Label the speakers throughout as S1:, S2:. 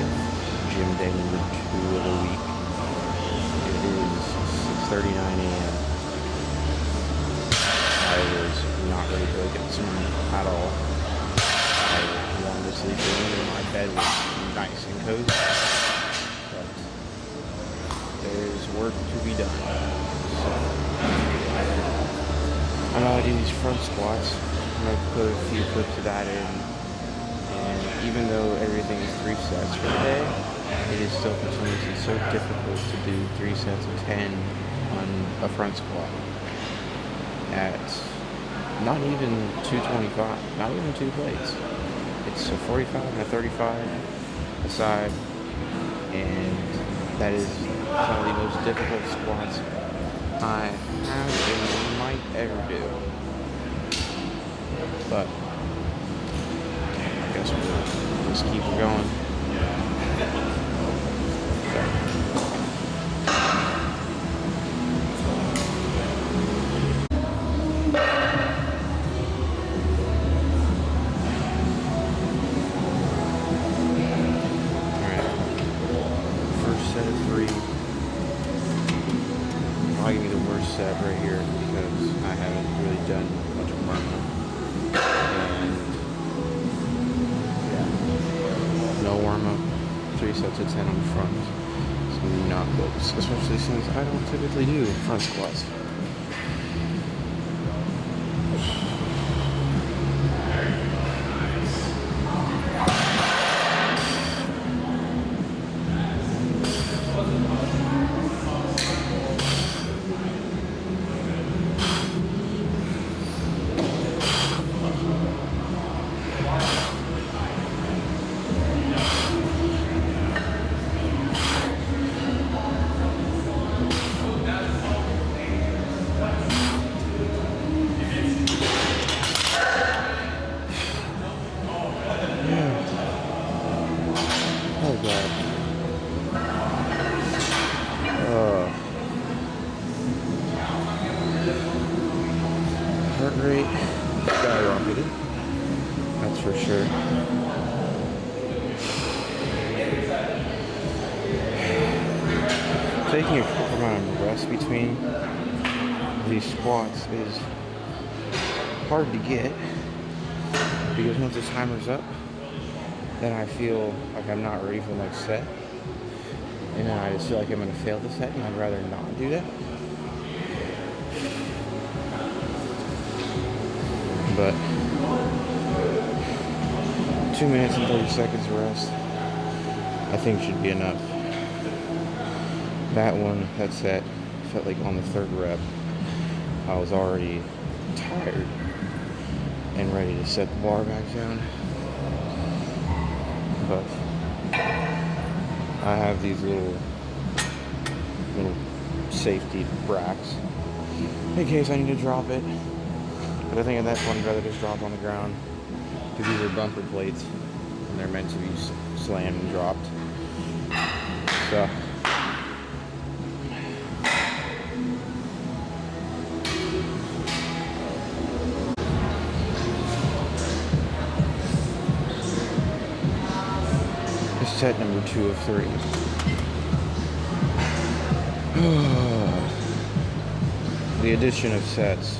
S1: with gym day number 2 of the week. It is 6:39 a.m. I was not ready to wake up this morning at all. I wanted to sleep in and my bed was nice and cozy. But there's work to be done. So I'm gonna do these front squats. I'm gonna put a few clips of that in. And even though everything is 3 sets for the day, it is still continuously so difficult to do 3 sets of 10 on a front squat at not even 225, not even 2 plates. It's a 45 and a 35 aside, and that is some of the most difficult squats I have and might ever do. But I guess we'll just keep going. I'll give you the worst set right here because I haven't really done much of warm-up. And yeah, no warm-up, 3 sets of 10 on the front. It's going to be not good, especially since I don't typically do front squats. Oh god. Heart rate skyrocketed. That's for sure. Taking a proper amount of rest between these squats is hard to get because once the timer's up, then I feel like I'm not ready for the next set, and then I just feel like I'm going to fail the set, and I'd rather not do that. But 2 minutes and 30 seconds rest, I think should be enough. That set felt like on the 3rd rep, I was already tired and ready to set the bar back down. But I have these little safety racks in case I need to drop it. But I think at that point I'd rather just drop on the ground because these are bumper plates and they're meant to be slammed and dropped. So set number 2 of 3. The addition of sets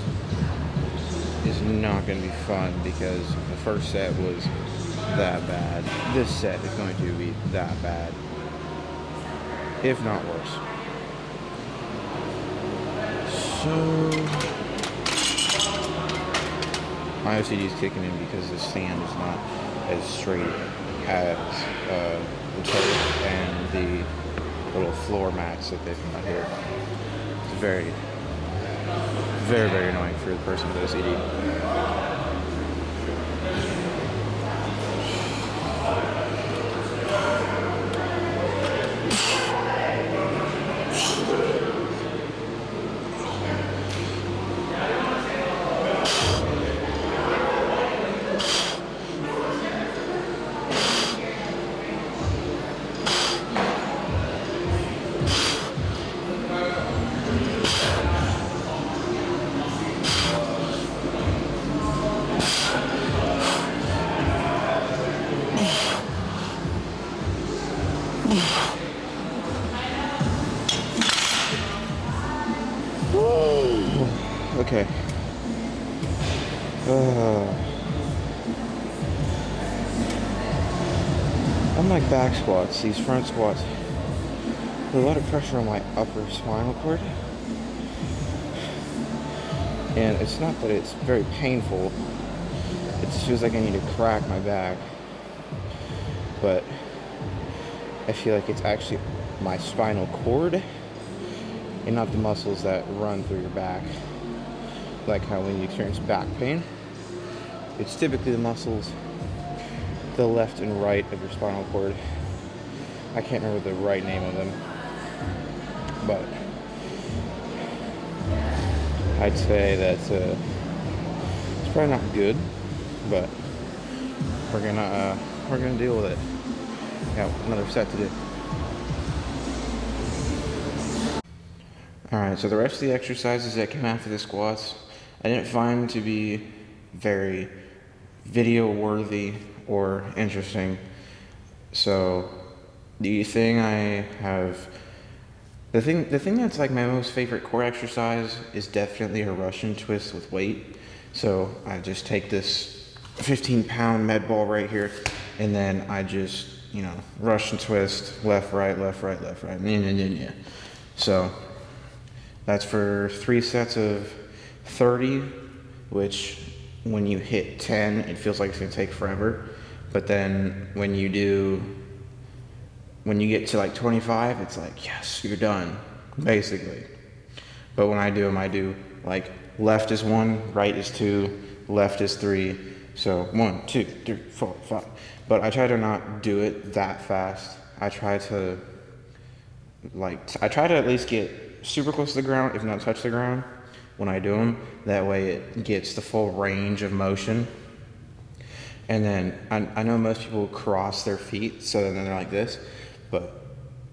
S1: is not going to be fun because the first set was that bad. This set is going to be that bad, if not worse. So my OCD is kicking in because the stand is not as straight as the turf and the little floor mats that they've got here. It's very, very, very annoying for the person with OCD. Okay. Unlike back squats, these front squats put a lot of pressure on my upper spinal cord. And it's not that it's very painful. It just feels like I need to crack my back. But I feel like it's actually my spinal cord and not the muscles that run through your back. Like how when you experience back pain, it's typically the muscles to the left and right of your spinal cord. I can't remember the right name of them, but I'd say that it's probably not good, but we're gonna deal with it. Got another set to do. Alright, so the rest of the exercises that came after the squats, I didn't find to be very video worthy or interesting. So the thing that's like my most favorite core exercise is definitely a Russian twist with weight. So I just take this 15-pound med ball right here, and then I just, Russian twist, left, right, left, right, left, right. Yeah. So that's for 3 sets of 30, which when you hit 10, it feels like it's gonna take forever. But then when you get to like 25, it's like, yes, you're done, basically. But when I do them, I do like left is 1, right is 2, left is 3. So 1, 2, 3, 4, 5. But I try to not do it that fast. I try to at least get super close to the ground, if not touch the ground, when I do them. That way it gets the full range of motion. And then I know most people cross their feet, so then they're like this, but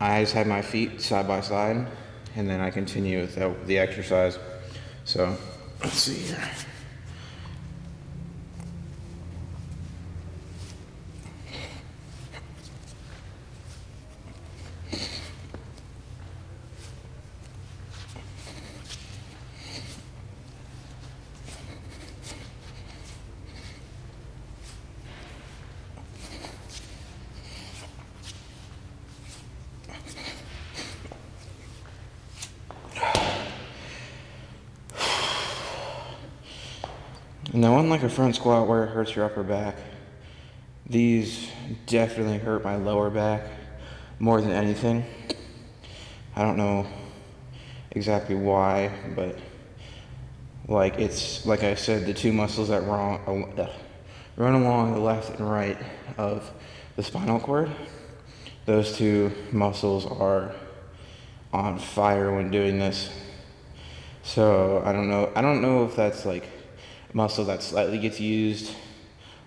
S1: I just have my feet side by side, and then I continue with the exercise. So let's see here. Now, unlike a front squat where it hurts your upper back, these definitely hurt my lower back more than anything. I don't know exactly why, but it's like I said, the two muscles that run along the left and right of the spinal cord, those two muscles are on fire when doing this. So I don't know if that's like muscle that slightly gets used,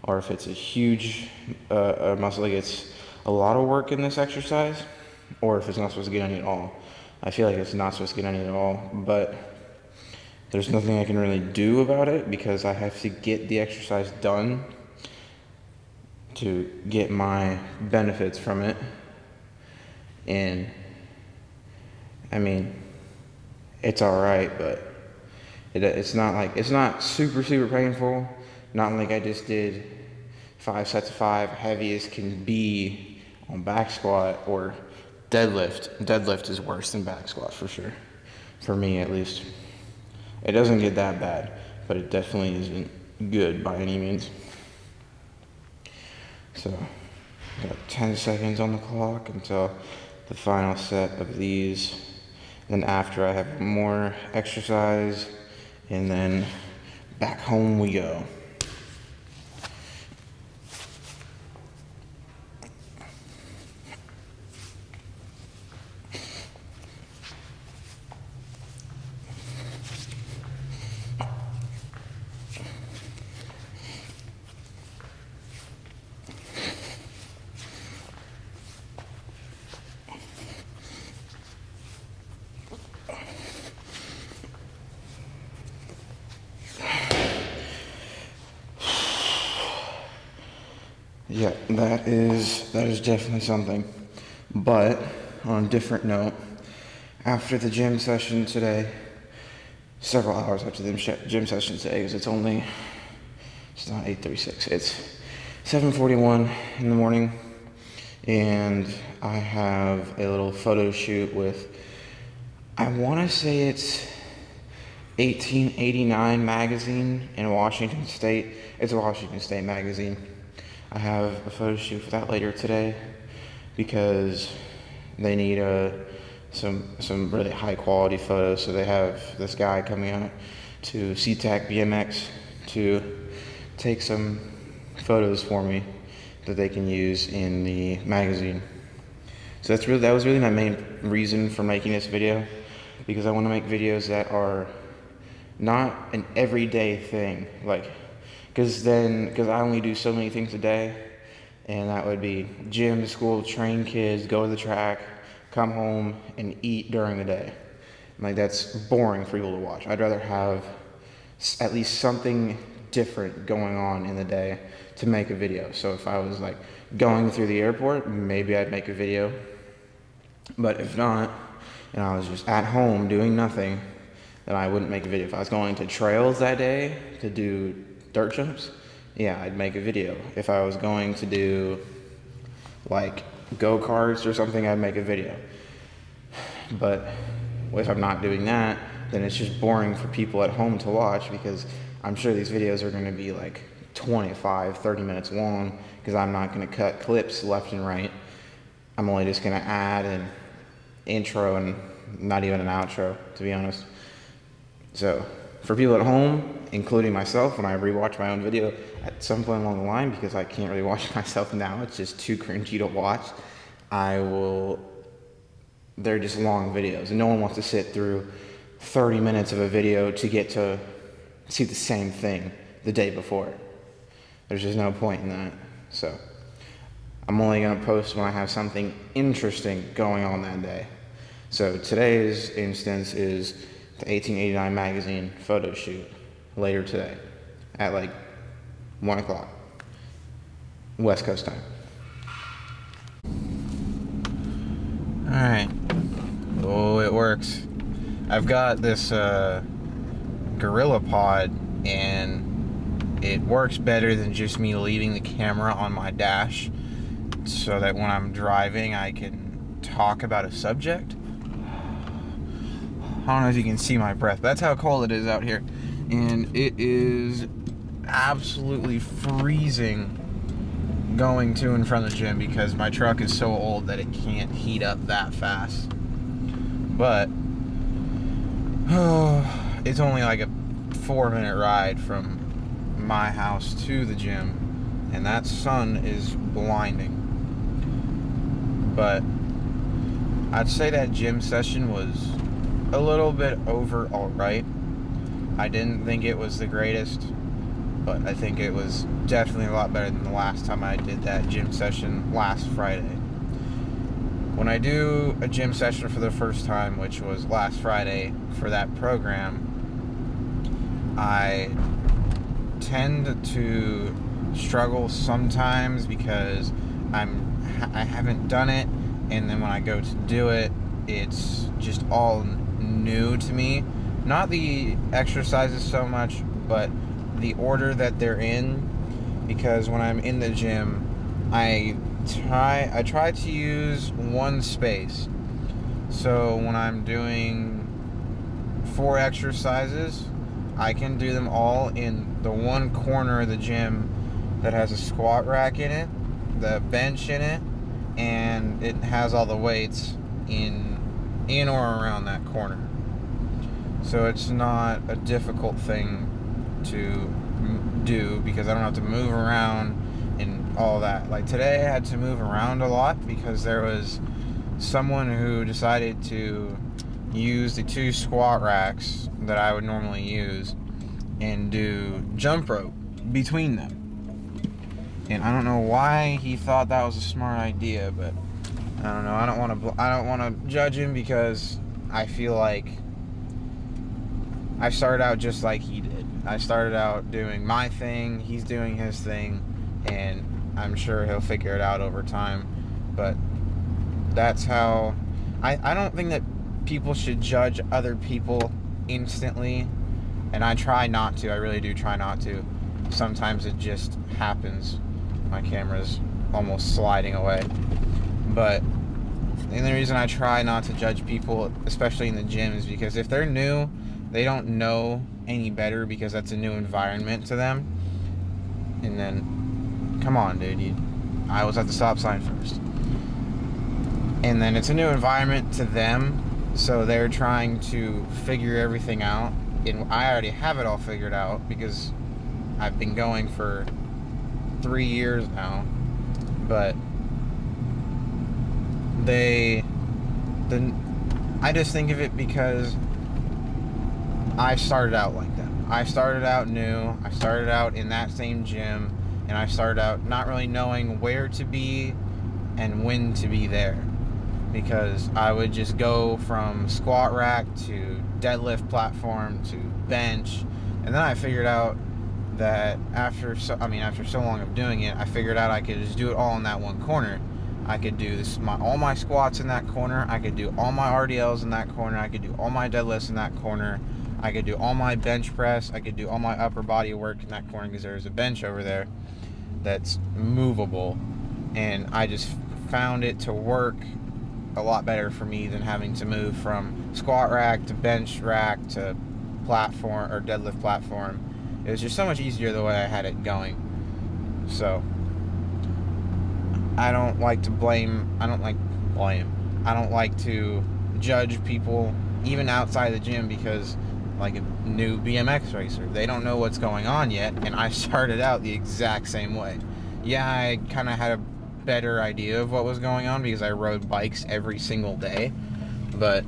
S1: or if it's a huge a muscle that gets a lot of work in this exercise, or if it's not supposed to get any at all. I feel like it's not supposed to get any at all, but there's nothing I can really do about it because I have to get the exercise done to get my benefits from it. And I mean, it's alright, but it's not super painful. Not like I just did 5 sets of 5, heavy as can be on back squat or deadlift. Deadlift is worse than back squat for sure, for me at least. It doesn't get that bad, but it definitely isn't good by any means. So got 10 seconds on the clock until the final set of these. Then after I have more exercise, and then back home we go. Yeah, that is definitely something. But on a different note, after the gym session today, several hours after the gym session today, because it's not 8:36, it's 7:41 in the morning, and I have a little photo shoot with, I want to say it's 1889 magazine in Washington State. It's a Washington State magazine. I have a photo shoot for that later today because they need some really high quality photos. So they have this guy coming out to SeaTac BMX to take some photos for me that they can use in the magazine. So that was really my main reason for making this video, because I want to make videos that are not an everyday thing, because I only do so many things a day, and that would be gym, school, train kids, go to the track, come home, and eat during the day. That's boring for people to watch. I'd rather have at least something different going on in the day to make a video. So if I was going through the airport, maybe I'd make a video. But if not, and I was just at home doing nothing, then I wouldn't make a video. If I was going to trails that day to do dirt jumps, yeah, I'd make a video. If I was going to do go-karts or something, I'd make a video. But if I'm not doing that, then it's just boring for people at home to watch, because I'm sure these videos are going to be 25, 30 minutes long, because I'm not going to cut clips left and right. I'm only just going to add an intro and not even an outro, to be honest. So for people at home, including myself, when I rewatch my own video at some point along the line, because I can't really watch myself now, it's just too cringy to watch, they're just long videos, and no one wants to sit through 30 minutes of a video to get to see the same thing the day before. There's just no point in that. So I'm only going to post when I have something interesting going on that day. So today's instance is the 1889 magazine photo shoot later today at 1 o'clock West Coast time. Alright. Oh, it works. I've got this Gorilla Pod, and it works better than just me leaving the camera on my dash, so that when I'm driving I can talk about a subject. I don't know if you can see my breath, but that's how cold it is out here. And it is absolutely freezing going to and from the gym, because my truck is so old that it can't heat up that fast. But it's only a 4-minute ride from my house to the gym, and that sun is blinding. But I'd say that gym session was a little bit over alright. I didn't think it was the greatest, but I think it was definitely a lot better than the last time I did that gym session last Friday. When I do a gym session for the first time, which was last Friday for that program, I tend to struggle sometimes because I haven't done it, and then when I go to do it, it's just all new to me. Not the exercises so much, but the order that they're in, because when I'm in the gym, I try to use one space. So when I'm doing 4 exercises, I can do them all in the one corner of the gym that has a squat rack in it, the bench in it, and it has all the weights in or around that corner. So it's not a difficult thing to do, because I don't have to move around and all that. Today I had to move around a lot because there was someone who decided to use the 2 squat racks that I would normally use and do jump rope between them. And I don't know why he thought that was a smart idea, but I don't know. I don't want to judge him, because I feel like I started out just like he did. I started out doing my thing, he's doing his thing, and I'm sure he'll figure it out over time. But that's how I don't think that people should judge other people instantly, and I try not to. I really do try not to. Sometimes it just happens. My camera's almost sliding away. But the only reason I try not to judge people, especially in the gym, is because if they're new, they don't know any better because that's a new environment to them. And then, come on, dude, I was at the stop sign first. And then it's a new environment to them, so they're trying to figure everything out. And I already have it all figured out because I've been going for 3 years now. But I just think of it because I started out like that. I started out new. I started out in that same gym, and I started out not really knowing where to be and when to be there, because I would just go from squat rack to deadlift platform to bench, and then I figured out that after so long of doing it, I figured out I could just do it all in that one corner. I could do all my squats in that corner. I could do all my RDLs in that corner. I could do all my deadlifts in that corner. I could do all my bench press. I could do all my upper body work in that corner because there's a bench over there that's movable. And I just found it to work a lot better for me than having to move from squat rack to bench rack to platform or deadlift platform. It was just so much easier the way I had it going. So I don't like to judge people even outside the gym, because like a new BMX racer, they don't know what's going on yet, and I started out the exact same way. Yeah, I kind of had a better idea of what was going on because I rode bikes every single day, but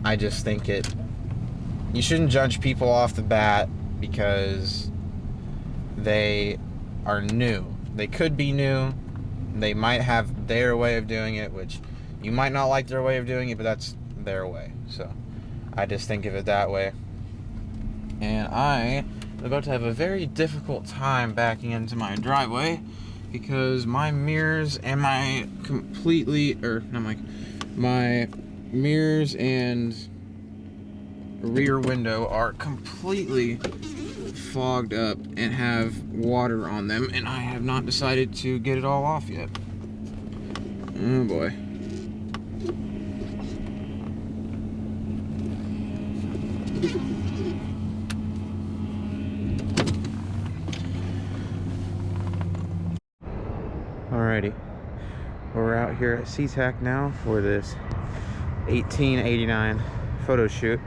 S1: I just think you shouldn't judge people off the bat because they are new. They could be new. They might have their way of doing it, which you might not like their way of doing it, but that's their way. So I just think of it that way. And I am about to have a very difficult time backing into my driveway because my mirrors and my mirrors and rear window are completely fogged up and have water on them, and I have not decided to get it all off yet. Oh boy. Alrighty, we're out here at SeaTac now for this 1889 photo shoot,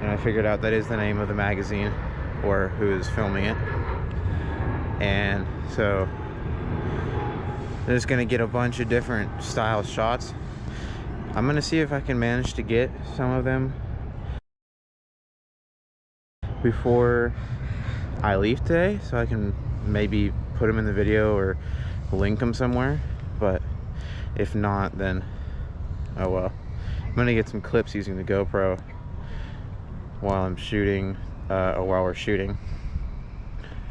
S1: and I figured out that is the name of the magazine or who is filming it. And so they're just gonna get a bunch of different style shots. I'm gonna see if I can manage to get some of them before I leave today, so I can maybe put them in the video or link them somewhere. But if not, then oh well. I'm gonna get some clips using the GoPro while I'm shooting, or while we're shooting,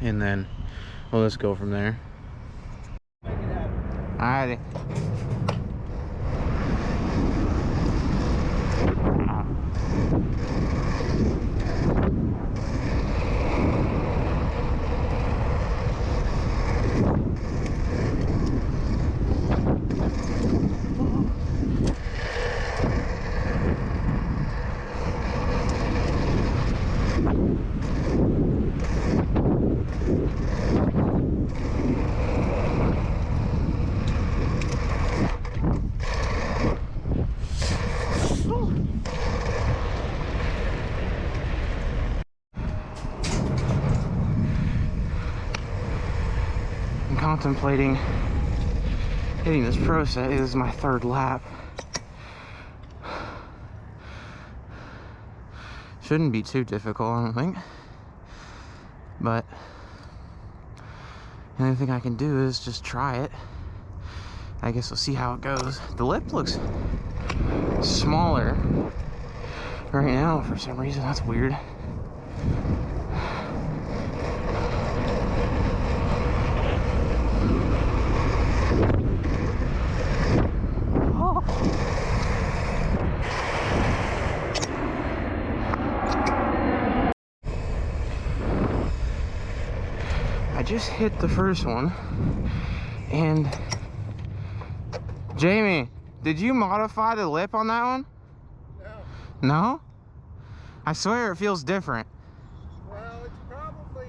S1: and then we'll just go from there. Alrighty. Contemplating hitting this pro set. This is my third lap. Shouldn't be too difficult, I don't think. But the only thing I can do is just try it. I guess we'll see how it goes. The lip looks smaller right now for some reason. That's weird. Oh. I just hit the first one, and Jamie, did you modify the lip on that one? No. No? I swear it feels different.
S2: Well, it's probably,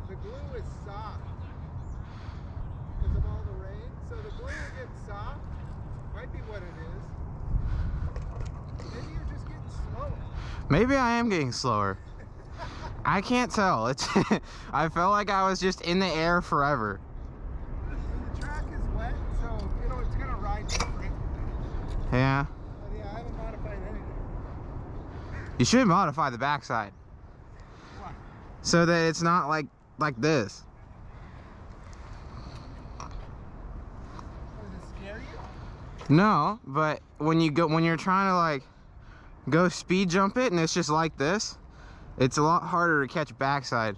S2: the glue is soft because of all the rain, so the glue will get soft. Might be what it is. Maybe you're just getting slower.
S1: Maybe I am getting slower. I can't tell. It's I felt like I was just in the air forever.
S2: The track is wet, so you know it's gonna ride different.
S1: Yeah.
S2: But yeah, I haven't modified anything.
S1: You should modify the backside.
S2: Why?
S1: So that it's not like this.
S2: Does it scare you?
S1: No, but when you're trying to like go speed jump it and it's just like this, it's a lot harder to catch backside.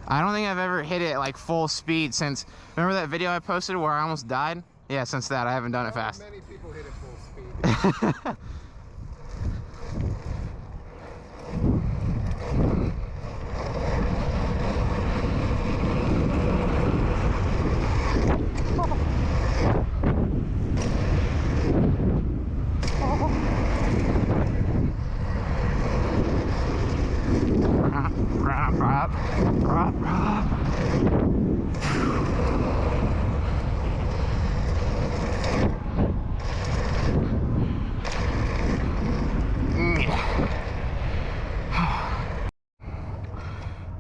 S1: I don't think I've ever hit it like full speed since, remember that video I posted where I almost died? Yeah, since that I haven't done it fast.
S2: Many people hit it full speed.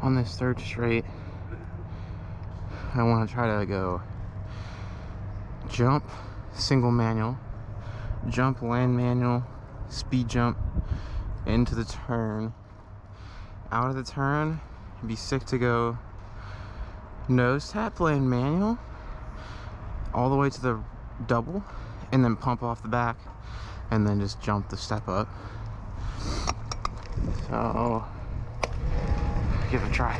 S1: On this third straight, I want to try to go jump, single manual, jump, land manual, speed jump, into the turn, out of the turn. It'd be sick to go nose tap, land manual, all the way to the double, and then pump off the back, and then just jump the step up. So give it a try.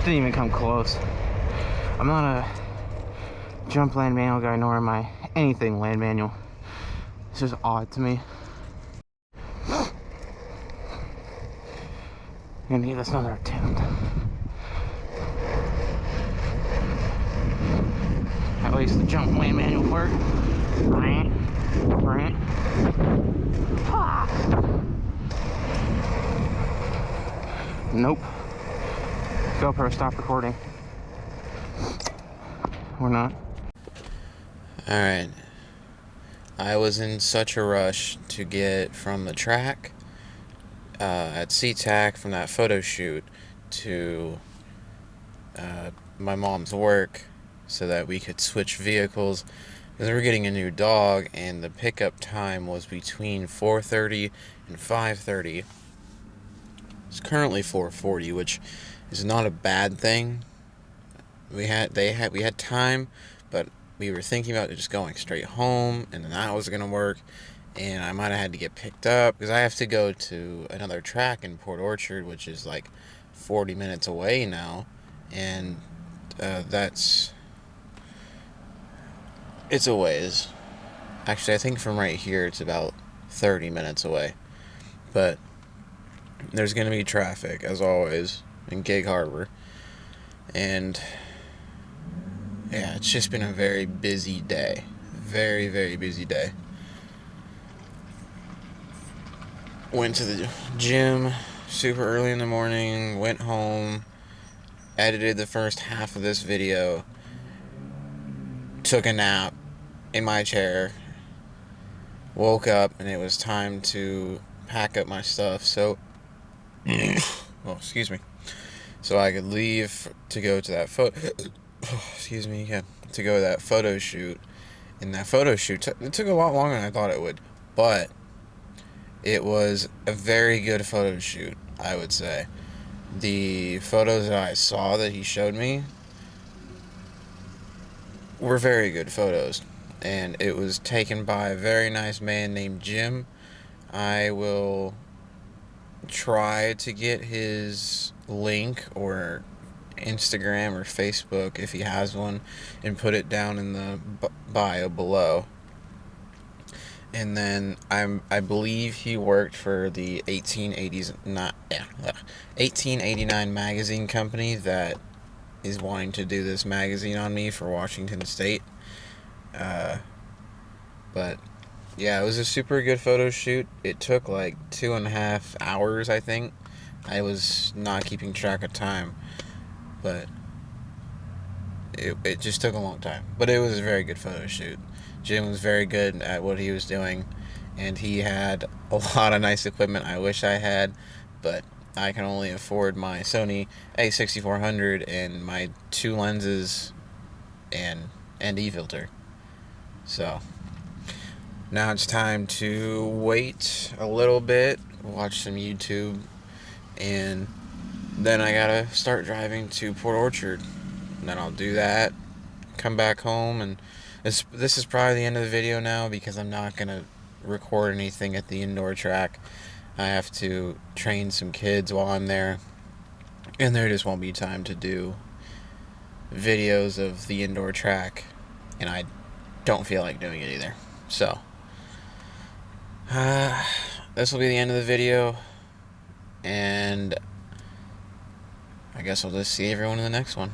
S1: Didn't even come close. I'm not a jump land manual guy, nor am I anything land manual. It's just odd to me. I'm gonna give this another attempt. At least the jump land manual part. Right. Nope. GoPro, stop recording. Or not. Alright. I was in such a rush to get from the track at SeaTac from that photo shoot to my mom's work so that we could switch vehicles because we were getting a new dog and the pickup time was between 4:30 and 5:30. It's currently 4:40, which is not a bad thing. We had time, but we were thinking about just going straight home, and then that was gonna work. And I might have had to get picked up because I have to go to another track in Port Orchard, which is like 40 minutes away now, and it's a ways. Actually, I think from right here it's about 30 minutes away, but there's gonna be traffic as always in Gig Harbor, and yeah, it's just been a very busy day. Very, very busy day. Went to the gym super early in the morning, went home, edited the first half of this video, took a nap in my chair, woke up, and it was time to pack up my stuff, so well, excuse me, so I could leave to go to that to go to that photo shoot. And that photo shoot it took a lot longer than I thought it would, but It was a very good photo shoot, I would say. The photos that I saw that he showed me were very good photos, and it was taken by a very nice man named Jim. I will try to get his link or Instagram or Facebook if he has one and put it down in the bio below. And then I believe he worked for the 1880s not 1889 magazine company that is wanting to do this magazine on me for Washington State. But yeah, it was a super good photo shoot. It took like 2.5 hours, I think. I was not keeping track of time, but it just took a long time. But it was a very good photo shoot. Jim was very good at what he was doing, and he had a lot of nice equipment I wish I had, but I can only afford my Sony A6400 and my 2 lenses and E-filter. So now it's time to wait a little bit, watch some YouTube, and then I gotta start driving to Port Orchard. And then I'll do that, come back home, and this is probably the end of the video now because I'm not gonna record anything at the indoor track. I have to train some kids while I'm there, and there just won't be time to do videos of the indoor track, and I don't feel like doing it either. So, this will be the end of the video, and I guess I'll just see everyone in the next one.